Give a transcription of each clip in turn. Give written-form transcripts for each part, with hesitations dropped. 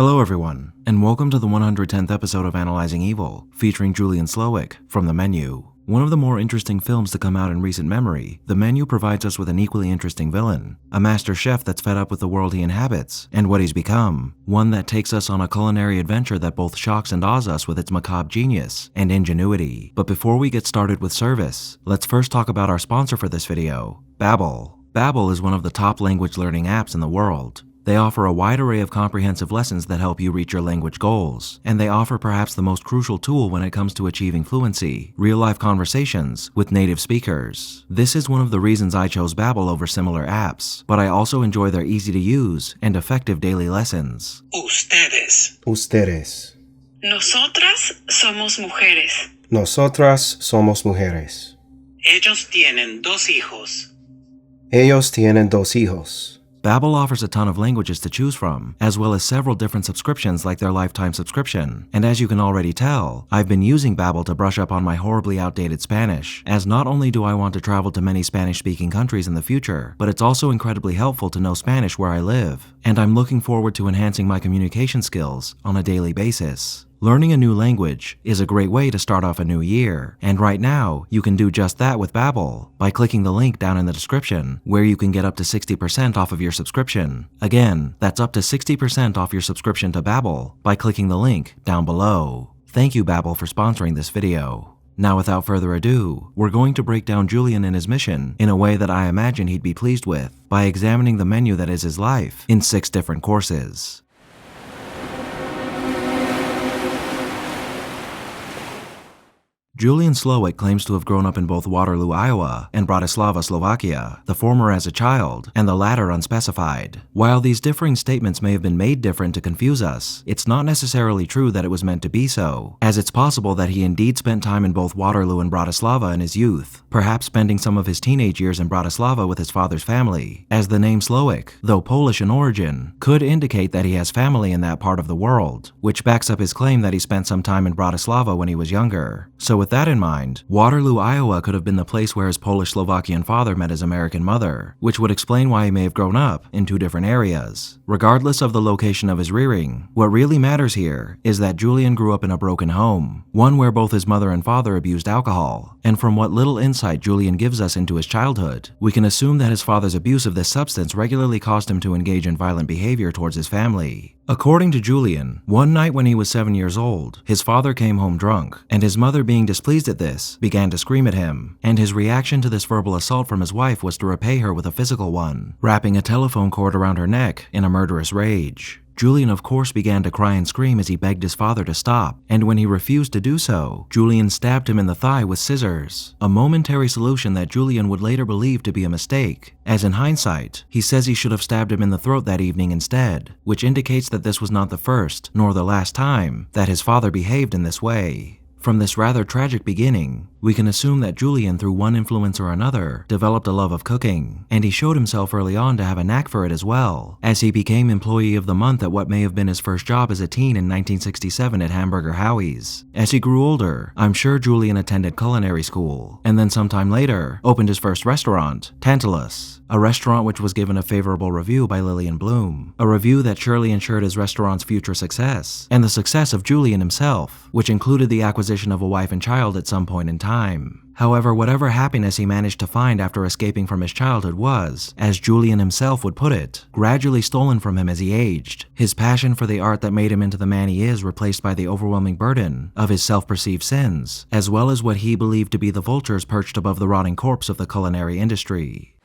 Hello everyone, and welcome to the 110th episode of Analyzing Evil, featuring Julian Slowik from The Menu. One of the more interesting films to come out in recent memory, The Menu provides us with an equally interesting villain, a master chef that's fed up with the world he inhabits and what he's become, one that takes us on a culinary adventure that both shocks and awes us with its macabre genius and ingenuity. But before we get started with service, let's first talk about our sponsor for this video, Babbel. Babbel is one of the top language learning apps in the world. They offer a wide array of comprehensive lessons that help you reach your language goals, and they offer perhaps the most crucial tool when it comes to achieving fluency, real-life conversations with native speakers. This is one of the reasons I chose Babbel over similar apps, but I also enjoy their easy-to-use and effective daily lessons. Ustedes. Nosotras somos mujeres. Nosotras somos mujeres. Ellos tienen dos hijos. Ellos tienen dos hijos. Babbel offers a ton of languages to choose from, as well as several different subscriptions like their lifetime subscription. And as you can already tell, I've been using Babbel to brush up on my horribly outdated Spanish, as not only do I want to travel to many Spanish-speaking countries in the future, but it's also incredibly helpful to know Spanish where I live. And I'm looking forward to enhancing my communication skills on a daily basis. Learning a new language is a great way to start off a new year, and right now, you can do just that with Babbel by clicking the link down in the description, where you can get up to 60% off of your subscription. Again, that's up to 60% off your subscription to Babbel by clicking the link down below. Thank you, Babbel, for sponsoring this video. Now, without further ado, we're going to break down Julian and his mission in a way that I imagine he'd be pleased with, by examining the menu that is his life in 6 different courses. Julian Slowik claims to have grown up in both Waterloo, Iowa, and Bratislava, Slovakia, the former as a child, and the latter unspecified. While these differing statements may have been made different to confuse us, it's not necessarily true that it was meant to be so, as it's possible that he indeed spent time in both Waterloo and Bratislava in his youth, perhaps spending some of his teenage years in Bratislava with his father's family, as the name Slowik, though Polish in origin, could indicate that he has family in that part of the world, which backs up his claim that he spent some time in Bratislava when he was younger. So with that in mind, Waterloo, Iowa could have been the place where his Polish-Slovakian father met his American mother, which would explain why he may have grown up in 2 different areas. Regardless of the location of his rearing, what really matters here is that Julian grew up in a broken home, one where both his mother and father abused alcohol, and from what little insight Julian gives us into his childhood, we can assume that his father's abuse of this substance regularly caused him to engage in violent behavior towards his family. According to Julian, one night when he was 7 years old, his father came home drunk, and his mother, being displeased at this, began to scream at him, and his reaction to this verbal assault from his wife was to repay her with a physical one, wrapping a telephone cord around her neck in a murderous rage. Julian, of course, began to cry and scream as he begged his father to stop, and when he refused to do so, Julian stabbed him in the thigh with scissors, a momentary solution that Julian would later believe to be a mistake, as in hindsight, he says he should have stabbed him in the throat that evening instead, which indicates that this was not the first, nor the last time, that his father behaved in this way. From this rather tragic beginning, we can assume that Julian, through one influence or another, developed a love of cooking, and he showed himself early on to have a knack for it as well, as he became Employee of the Month at what may have been his first job as a teen in 1967 at Hamburger Howie's. As he grew older, I'm sure Julian attended culinary school, and then sometime later, opened his first restaurant, Tantalus, a restaurant which was given a favorable review by Lillian Bloom, a review that surely ensured his restaurant's future success, and the success of Julian himself, which included the acquisition of a wife and child at some point in time. However, whatever happiness he managed to find after escaping from his childhood was, as Julian himself would put it, gradually stolen from him as he aged, his passion for the art that made him into the man he is replaced by the overwhelming burden of his self-perceived sins, as well as what he believed to be the vultures perched above the rotting corpse of the culinary industry.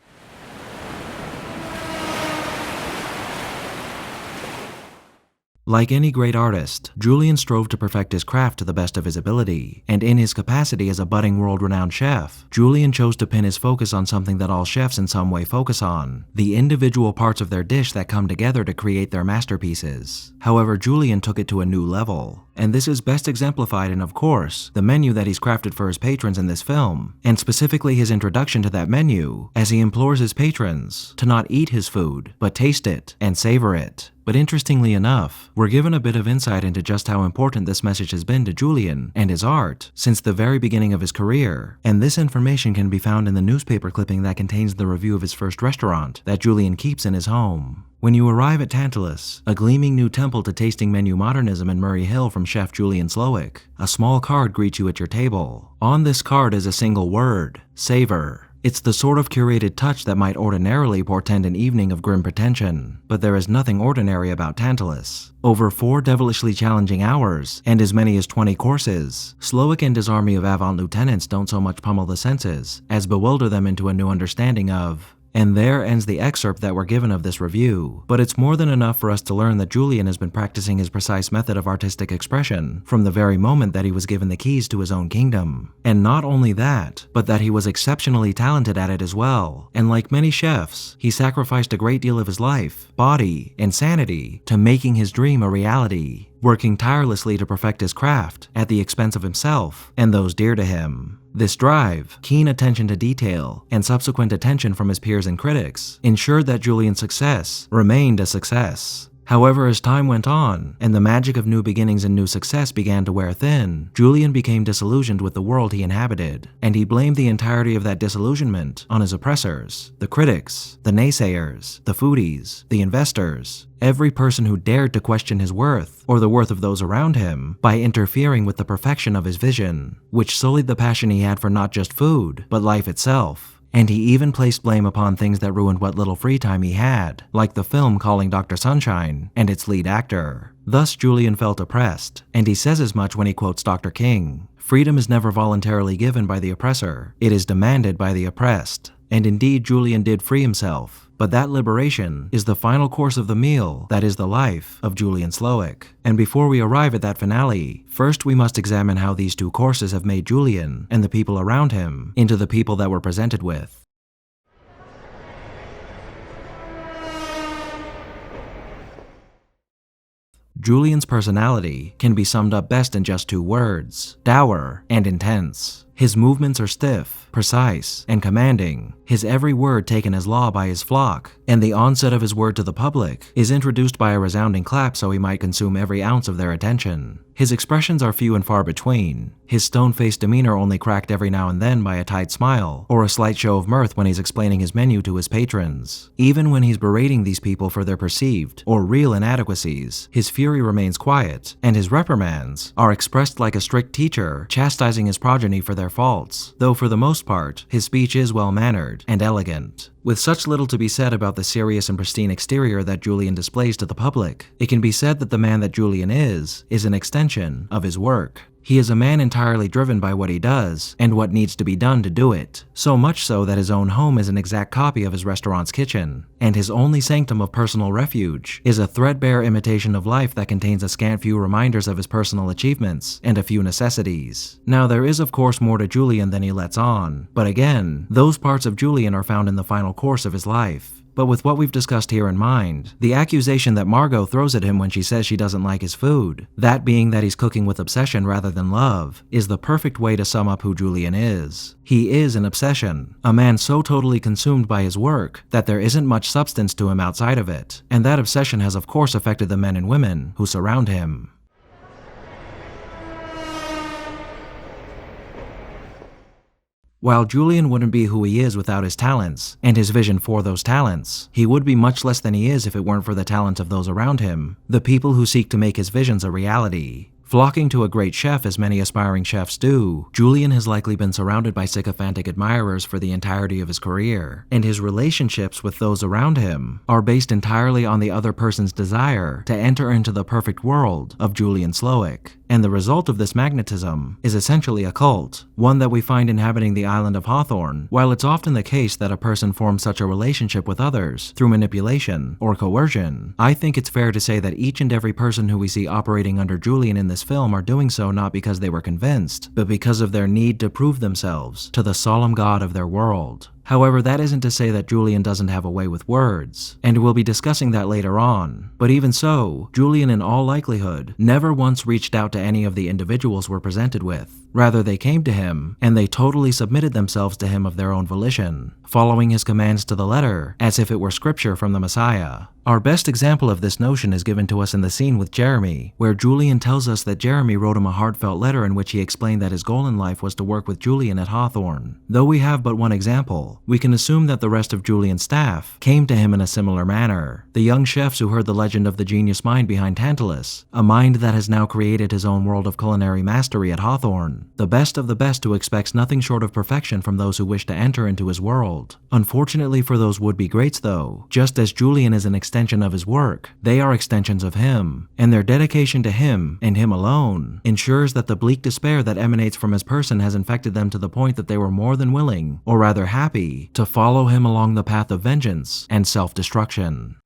Like any great artist, Julian strove to perfect his craft to the best of his ability, and in his capacity as a budding world-renowned chef, Julian chose to pin his focus on something that all chefs in some way focus on, the individual parts of their dish that come together to create their masterpieces. However, Julian took it to a new level, and this is best exemplified in, of course, the menu that he's crafted for his patrons in this film, and specifically his introduction to that menu, as he implores his patrons to not eat his food, but taste it and savor it. But interestingly enough, we're given a bit of insight into just how important this message has been to Julian and his art since the very beginning of his career, and this information can be found in the newspaper clipping that contains the review of his first restaurant that Julian keeps in his home. When you arrive at Tantalus, a gleaming new temple to tasting menu modernism in Murray Hill from chef Julian Slowik, a small card greets you at your table. On this card is a single word: savor. It's the sort of curated touch that might ordinarily portend an evening of grim pretension, but there is nothing ordinary about Tantalus. Over 4 devilishly challenging hours, and as many as 20 courses, Slowik and his army of avant lieutenants don't so much pummel the senses as bewilder them into a new understanding of. And there ends the excerpt that we're given of this review. But it's more than enough for us to learn that Julian has been practicing his precise method of artistic expression from the very moment that he was given the keys to his own kingdom. And not only that, but that he was exceptionally talented at it as well. And like many chefs, he sacrificed a great deal of his life, body, and sanity to making his dream a reality, working tirelessly to perfect his craft at the expense of himself and those dear to him. This drive, keen attention to detail, and subsequent attention from his peers and critics ensured that Julian's success remained a success. However, as time went on, and the magic of new beginnings and new success began to wear thin, Julian became disillusioned with the world he inhabited, and he blamed the entirety of that disillusionment on his oppressors, the critics, the naysayers, the foodies, the investors, every person who dared to question his worth, or the worth of those around him, by interfering with the perfection of his vision, which sullied the passion he had for not just food, but life itself. And he even placed blame upon things that ruined what little free time he had, like the film Calling Dr. Sunshine and its lead actor. Thus, Julian felt oppressed, and he says as much when he quotes Dr. King: "Freedom is never voluntarily given by the oppressor, it is demanded by the oppressed." And indeed, Julian did free himself. But that liberation is the final course of the meal that is the life of Julian Slowik. And before we arrive at that finale, first we must examine how these 2 courses have made Julian and the people around him into the people that we're presented with. Julian's personality can be summed up best in just 2 words: dour and intense. His movements are stiff, precise, and commanding, his every word taken as law by his flock, and the onset of his word to the public is introduced by a resounding clap so he might consume every ounce of their attention. His expressions are few and far between, his stone-faced demeanor only cracked every now and then by a tight smile or a slight show of mirth when he's explaining his menu to his patrons. Even when he's berating these people for their perceived or real inadequacies, his fury remains quiet, and his reprimands are expressed like a strict teacher chastising his progeny for their faults, though for the most part, his speech is well-mannered and elegant. With such little to be said about the serious and pristine exterior that Julian displays to the public, it can be said that the man that Julian is an extension of his work. He is a man entirely driven by what he does and what needs to be done to do it, so much so that his own home is an exact copy of his restaurant's kitchen, and his only sanctum of personal refuge is a threadbare imitation of life that contains a scant few reminders of his personal achievements and a few necessities. Now, there is of course more to Julian than he lets on, but again, those parts of Julian are found in the final course of his life. But with what we've discussed here in mind, the accusation that Margot throws at him when she says she doesn't like his food, that being that he's cooking with obsession rather than love, is the perfect way to sum up who Julian is. He is an obsession, a man so totally consumed by his work that there isn't much substance to him outside of it, and that obsession has of course affected the men and women who surround him. While Julian wouldn't be who he is without his talents, and his vision for those talents, he would be much less than he is if it weren't for the talent of those around him, the people who seek to make his visions a reality. Flocking to a great chef as many aspiring chefs do, Julian has likely been surrounded by sycophantic admirers for the entirety of his career, and his relationships with those around him are based entirely on the other person's desire to enter into the perfect world of Julian Slowik. And the result of this magnetism is essentially a cult, one that we find inhabiting the island of Hawthorne. While it's often the case that a person forms such a relationship with others through manipulation or coercion, I think it's fair to say that each and every person who we see operating under Julian in this film are doing so not because they were convinced, but because of their need to prove themselves to the solemn god of their world. However, that isn't to say that Julian doesn't have a way with words, and we'll be discussing that later on. But even so, Julian in all likelihood never once reached out to any of the individuals we're presented with. Rather, they came to him, and they totally submitted themselves to him of their own volition, following his commands to the letter as if it were scripture from the Messiah. Our best example of this notion is given to us in the scene with Jeremy, where Julian tells us that Jeremy wrote him a heartfelt letter in which he explained that his goal in life was to work with Julian at Hawthorne. Though we have but one example, we can assume that the rest of Julian's staff came to him in a similar manner. The young chefs who heard the legend of the genius mind behind Tantalus, a mind that has now created his own world of culinary mastery at Hawthorne, the best of the best who expects nothing short of perfection from those who wish to enter into his world. Unfortunately for those would-be greats though, just as Julian is an extension of his work, they are extensions of him, and their dedication to him, and him alone, ensures that the bleak despair that emanates from his person has infected them to the point that they were more than willing, or rather happy, to follow him along the path of vengeance and self-destruction.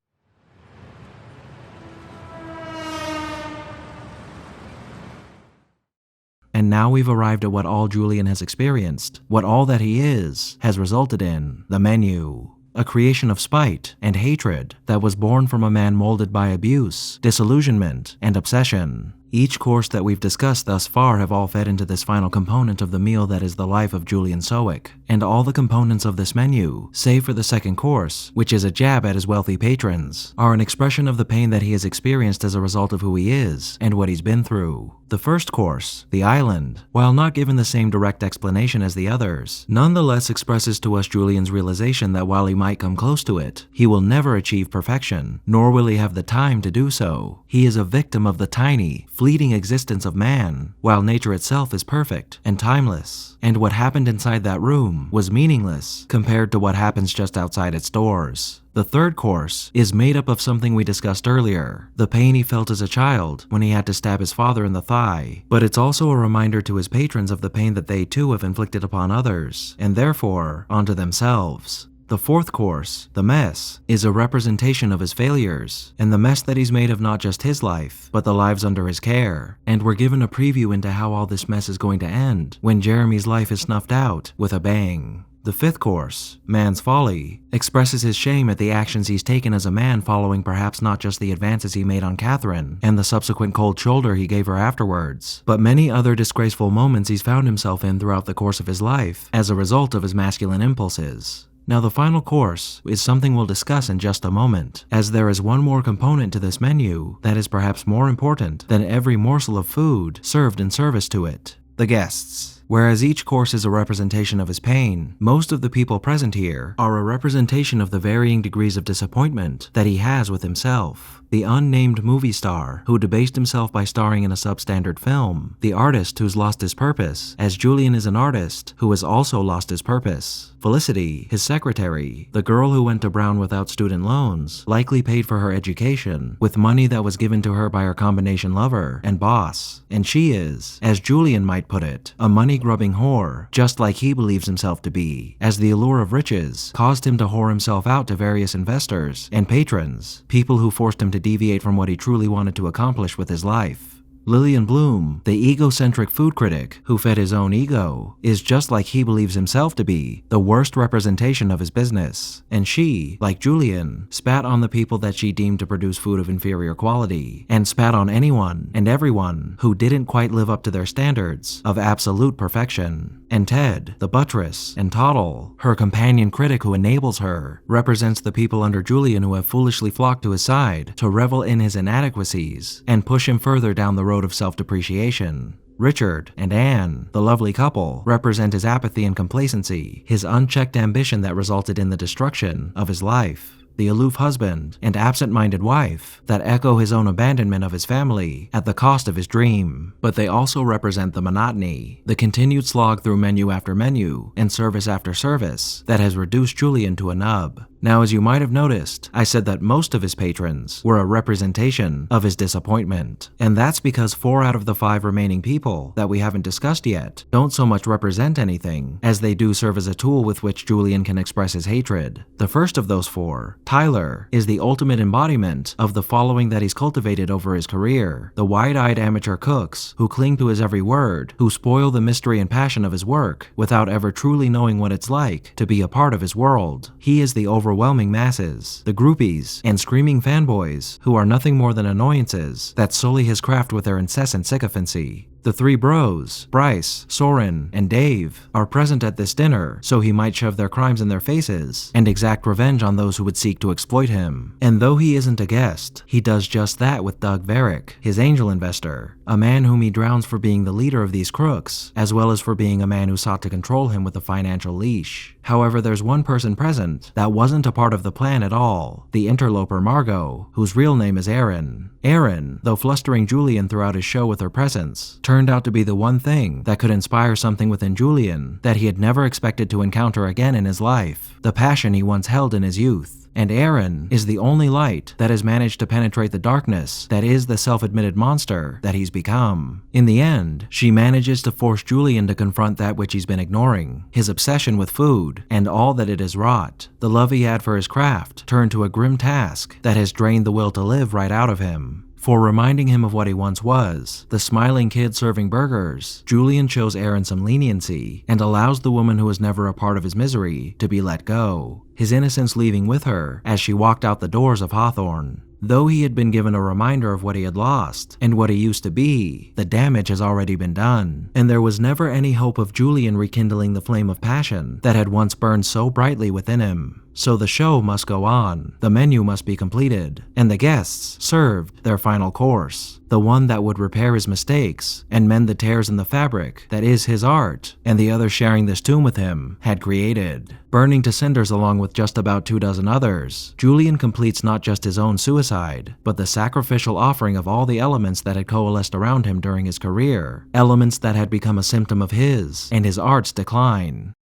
And now we've arrived at what all Julian has experienced, what all that he is, has resulted in, the menu. A creation of spite and hatred that was born from a man molded by abuse, disillusionment, and obsession. Each course that we've discussed thus far have all fed into this final component of the meal that is the life of Julian Slowik, and all the components of this menu, save for the second course, which is a jab at his wealthy patrons, are an expression of the pain that he has experienced as a result of who he is and what he's been through. The first course, the island, while not given the same direct explanation as the others, nonetheless expresses to us Julian's realization that while he might come close to it, he will never achieve perfection, nor will he have the time to do so. He is a victim of the tiny, fleeting existence of man, while nature itself is perfect and timeless, and what happened inside that room was meaningless compared to what happens just outside its doors. The third course is made up of something we discussed earlier, the pain he felt as a child when he had to stab his father in the thigh, but it's also a reminder to his patrons of the pain that they too have inflicted upon others, and therefore onto themselves. The fourth course, the mess, is a representation of his failures, and the mess that he's made of not just his life, but the lives under his care, and we're given a preview into how all this mess is going to end when Jeremy's life is snuffed out with a bang. The fifth course, man's folly, expresses his shame at the actions he's taken as a man following perhaps not just the advances he made on Catherine and the subsequent cold shoulder he gave her afterwards, but many other disgraceful moments he's found himself in throughout the course of his life as a result of his masculine impulses. Now the final course is something we'll discuss in just a moment, as there is one more component to this menu that is perhaps more important than every morsel of food served in service to it: the guests. Whereas each course is a representation of his pain, most of the people present here are a representation of the varying degrees of disappointment that he has with himself. The unnamed movie star who debased himself by starring in a substandard film, the artist who's lost his purpose, as Julian is an artist who has also lost his purpose. Felicity, his secretary, the girl who went to Brown without student loans, likely paid for her education with money that was given to her by her combination lover and boss. And she is, as Julian might put it, a money-grubbing whore, just like he believes himself to be, as the allure of riches caused him to whore himself out to various investors and patrons, people who forced him to deviate from what he truly wanted to accomplish with his life. Lillian Bloom, the egocentric food critic who fed his own ego, is just like he believes himself to be, the worst representation of his business. And she, like Julian, spat on the people that she deemed to produce food of inferior quality, and spat on anyone and everyone who didn't quite live up to their standards of absolute perfection. And Ted, the buttress, and Toddle, her companion critic who enables her, represents the people under Julian who have foolishly flocked to his side to revel in his inadequacies and push him further down the road of self-depreciation. Richard and Anne, the lovely couple, represent his apathy and complacency, his unchecked ambition that resulted in the destruction of his life. The aloof husband and absent-minded wife that echo his own abandonment of his family at the cost of his dream. But they also represent the monotony, the continued slog through menu after menu and service after service that has reduced Julian to a nub. Now, as you might have noticed, I said that most of his patrons were a representation of his disappointment. And that's because 4 out of the 5 remaining people that we haven't discussed yet don't so much represent anything as they do serve as a tool with which Julian can express his hatred. The first of those 4, Tyler, is the ultimate embodiment of the following that he's cultivated over his career. The wide-eyed amateur cooks who cling to his every word, who spoil the mystery and passion of his work without ever truly knowing what it's like to be a part of his world. He is the overwhelming masses, the groupies and screaming fanboys who are nothing more than annoyances that sully his craft with their incessant sycophancy. The three bros, Bryce, Soren, and Dave, are present at this dinner so he might shove their crimes in their faces and exact revenge on those who would seek to exploit him. And though he isn't a guest, he does just that with Doug Varick, his angel investor, a man whom he drowns for being the leader of these crooks, as well as for being a man who sought to control him with a financial leash. However, there's one person present that wasn't a part of the plan at all, the interloper Margot, whose real name is Erin. Erin, though flustering Julian throughout his show with her presence, turned out to be the one thing that could inspire something within Julian that he had never expected to encounter again in his life, the passion he once held in his youth. And Erin is the only light that has managed to penetrate the darkness that is the self-admitted monster that he's become. In the end, she manages to force Julian to confront that which he's been ignoring, his obsession with food and all that it has wrought. The love he had for his craft turned to a grim task that has drained the will to live right out of him. For reminding him of what he once was, the smiling kid serving burgers, Julian shows Erin some leniency and allows the woman who was never a part of his misery to be let go, his innocence leaving with her as she walked out the doors of Hawthorne. Though he had been given a reminder of what he had lost and what he used to be, the damage has already been done, and there was never any hope of Julian rekindling the flame of passion that had once burned so brightly within him. So the show must go on, the menu must be completed, and the guests served their final course, the one that would repair his mistakes and mend the tears in the fabric that is his art, and the others sharing this tomb with him had created. Burning to cinders along with just about 24 others, Julian completes not just his own suicide, but the sacrificial offering of all the elements that had coalesced around him during his career, elements that had become a symptom of his and his art's decline.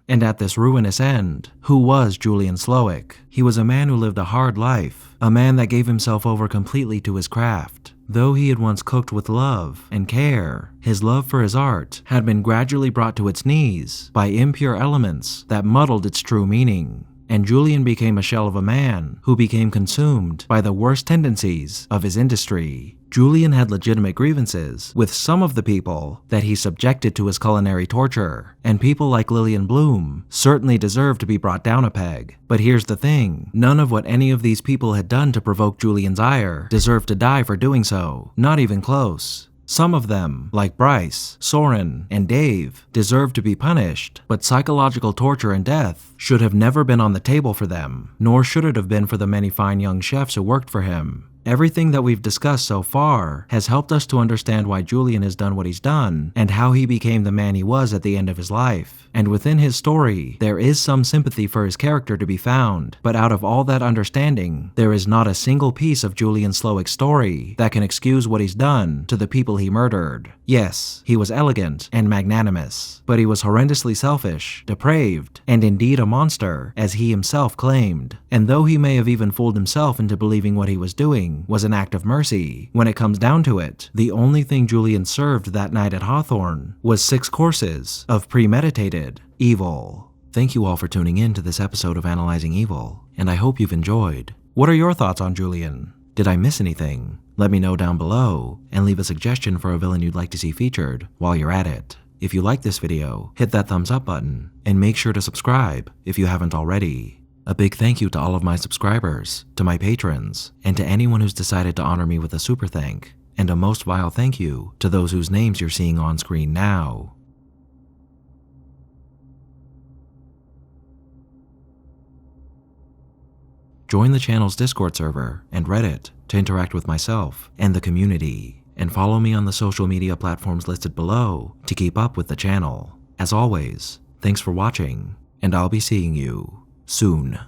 And at this ruinous end, who was Julian Slowik? He was a man who lived a hard life, a man that gave himself over completely to his craft. Though he had once cooked with love and care, his love for his art had been gradually brought to its knees by impure elements that muddled its true meaning. And Julian became a shell of a man who became consumed by the worst tendencies of his industry. Julian had legitimate grievances with some of the people that he subjected to his culinary torture, and people like Lillian Bloom certainly deserve to be brought down a peg. But here's the thing, none of what any of these people had done to provoke Julian's ire deserved to die for doing so, not even close. Some of them, like Bryce, Soren, and Dave, deserve to be punished, but psychological torture and death should have never been on the table for them, nor should it have been for the many fine young chefs who worked for him. Everything that we've discussed so far has helped us to understand why Julian has done what he's done and how he became the man he was at the end of his life. And within his story, there is some sympathy for his character to be found, but out of all that understanding, there is not a single piece of Julian Slowik's story that can excuse what he's done to the people he murdered. Yes, he was elegant and magnanimous, but he was horrendously selfish, depraved, and indeed a monster, as he himself claimed. And though he may have even fooled himself into believing what he was doing was an act of mercy, when it comes down to it, the only thing Julian served that night at Hawthorne was 6 courses of premeditated evil. Thank you all for tuning in to this episode of Analyzing Evil, and I hope you've enjoyed. What are your thoughts on Julian? Did I miss anything? Let me know down below, and leave a suggestion for a villain you'd like to see featured while you're at it. If you like this video, hit that thumbs up button, and make sure to subscribe if you haven't already. A big thank you to all of my subscribers, to my patrons, and to anyone who's decided to honor me with a super thank, and a most vile thank you to those whose names you're seeing on screen now. Join the channel's Discord server and Reddit to interact with myself and the community, and follow me on the social media platforms listed below to keep up with the channel. As always, thanks for watching, and I'll be seeing you soon.